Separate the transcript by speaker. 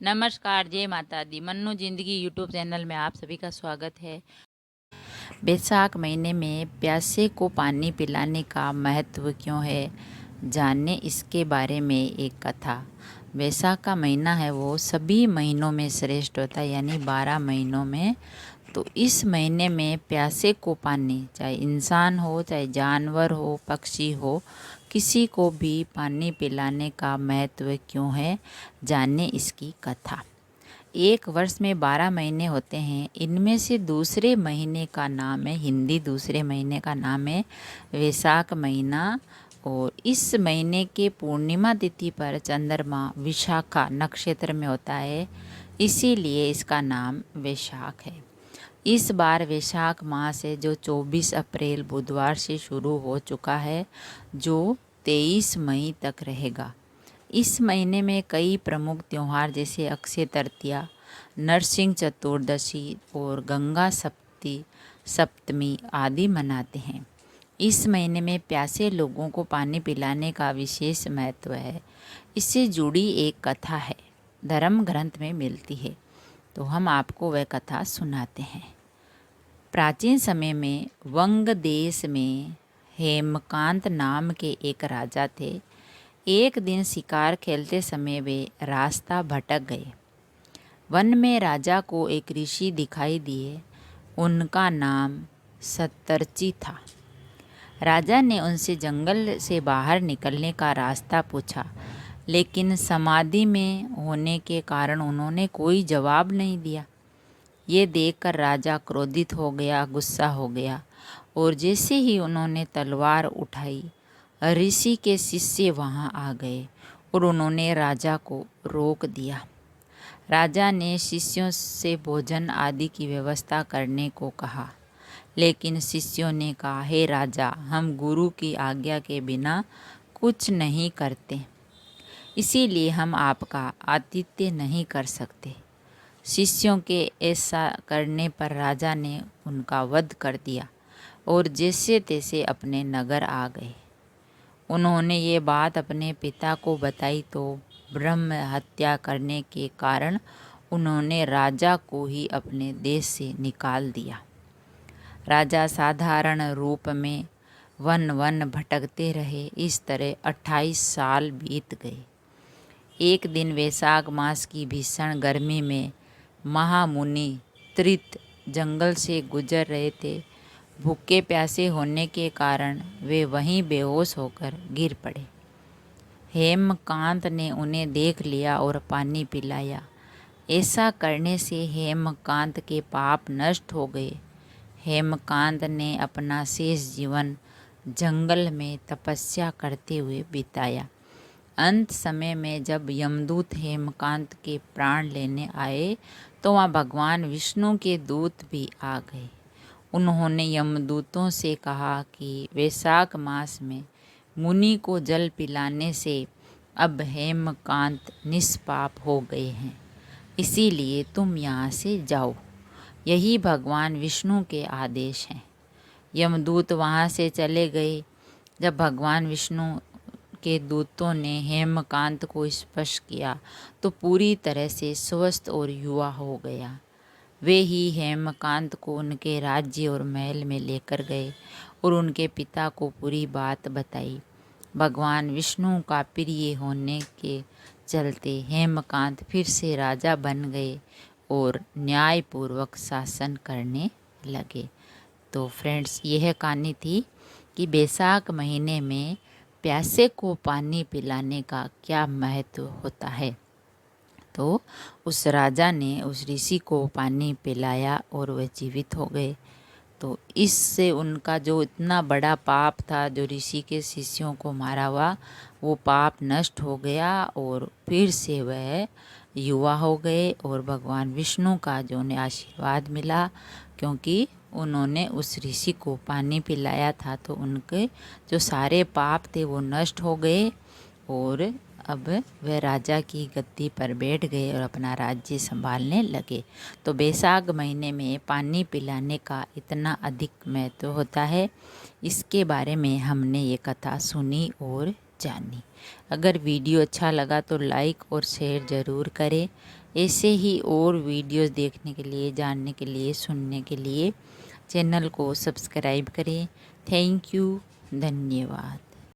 Speaker 1: नमस्कार, जय माता दी। मन्नू ज़िंदगी यूट्यूब चैनल में आप सभी का स्वागत है। बैसाख महीने में प्यासे को पानी पिलाने का महत्व क्यों है, जानने इसके बारे में एक कथा। बैसाख का महीना है वो सभी महीनों में श्रेष्ठ होता है, यानी 12 महीनों में। तो इस महीने में प्यासे को पानी, चाहे इंसान हो चाहे जानवर हो पक्षी हो, किसी को भी पानी पिलाने का महत्व क्यों है, जानने इसकी कथा। एक वर्ष में 12 महीने होते हैं। इनमें से दूसरे महीने का नाम है, हिंदी दूसरे महीने का नाम है वैशाख महीना। और इस महीने के पूर्णिमा तिथि पर चंद्रमा विशाखा नक्षत्र में होता है, इसीलिए इसका नाम वैशाख है। इस बार वैशाख मास है जो 24 अप्रैल बुधवार से शुरू हो चुका है, जो 23 मई तक रहेगा। इस महीने में कई प्रमुख त्यौहार जैसे अक्षय तृतीया, नरसिंह चतुर्दशी और गंगा सप्तमी आदि मनाते हैं। इस महीने में प्यासे लोगों को पानी पिलाने का विशेष महत्व है। इससे जुड़ी एक कथा है, धर्म ग्रंथ में मिलती है, तो हम आपको वह कथा सुनाते हैं। प्राचीन समय में वंग देश में हेमकांत नाम के एक राजा थे। एक दिन शिकार खेलते समय वे रास्ता भटक गए। वन में राजा को एक ऋषि दिखाई दिए। उनका नाम सतर्ची था। राजा ने उनसे जंगल से बाहर निकलने का रास्ता पूछा, लेकिन समाधि में होने के कारण उन्होंने कोई जवाब नहीं दिया। ये देखकर राजा क्रोधित हो गया, गुस्सा हो गया, और जैसे ही उन्होंने तलवार उठाई, ऋषि के शिष्य वहां आ गए और उन्होंने राजा को रोक दिया। राजा ने शिष्यों से भोजन आदि की व्यवस्था करने को कहा, लेकिन शिष्यों ने कहा, हे राजा, हम गुरु की आज्ञा के बिना कुछ नहीं करते, इसीलिए हम आपका आतिथ्य नहीं कर सकते। शिष्यों के ऐसा करने पर राजा ने उनका वध कर दिया और जैसे तैसे अपने नगर आ गए। उन्होंने ये बात अपने पिता को बताई तो ब्रह्म हत्या करने के कारण उन्होंने राजा को ही अपने देश से निकाल दिया। राजा साधारण रूप में वन वन भटकते रहे। इस तरह 28 साल बीत गए। एक दिन वैशाख मास की भीषण गर्मी में महामुनि त्रित जंगल से गुजर रहे थे। भूखे प्यासे होने के कारण वे वहीं बेहोश होकर गिर पड़े। हेमकांत ने उन्हें देख लिया और पानी पिलाया। ऐसा करने से हेमकांत के पाप नष्ट हो गए। हेमकांत ने अपना शेष जीवन जंगल में तपस्या करते हुए बिताया। अंत समय में जब यमदूत हेमकांत के प्राण लेने आए तो वहाँ भगवान विष्णु के दूत भी आ गए। उन्होंने यमदूतों से कहा कि वैशाख मास में मुनि को जल पिलाने से अब हेमकांत निष्पाप हो गए हैं, इसीलिए तुम यहाँ से जाओ। यही भगवान विष्णु के आदेश हैं। यमदूत वहाँ से चले गए। जब भगवान विष्णु के दूतों ने हेमकांत को स्पर्श किया तो पूरी तरह से स्वस्थ और युवा हो गया। वे ही हेमकांत को उनके राज्य और महल में लेकर गए और उनके पिता को पूरी बात बताई। भगवान विष्णु का प्रिय होने के चलते हेमकांत फिर से राजा बन गए और न्यायपूर्वक शासन करने लगे। तो फ्रेंड्स, यह कहानी थी कि बैसाख महीने में प्यासे को पानी पिलाने का क्या महत्व होता है। तो उस राजा ने उस ऋषि को पानी पिलाया और वह जीवित हो गए। तो इससे उनका जो इतना बड़ा पाप था, जो ऋषि के शिष्यों को मारा हुआ, वो पाप नष्ट हो गया और फिर से वह युवा हो गए और भगवान विष्णु का जो उन्हें आशीर्वाद मिला, क्योंकि उन्होंने उस ऋषि को पानी पिलाया था। तो उनके जो सारे पाप थे वो नष्ट हो गए और अब वह राजा की गद्दी पर बैठ गए और अपना राज्य संभालने लगे। तो बैसाख महीने में पानी पिलाने का इतना अधिक महत्व होता है, इसके बारे में हमने ये कथा सुनी और जानी। अगर वीडियो अच्छा लगा तो लाइक और शेयर ज़रूर करें। ऐसे ही और वीडियोस देखने के लिए, जानने के लिए, सुनने के लिए चैनल को सब्सक्राइब करें। थैंक यू, धन्यवाद।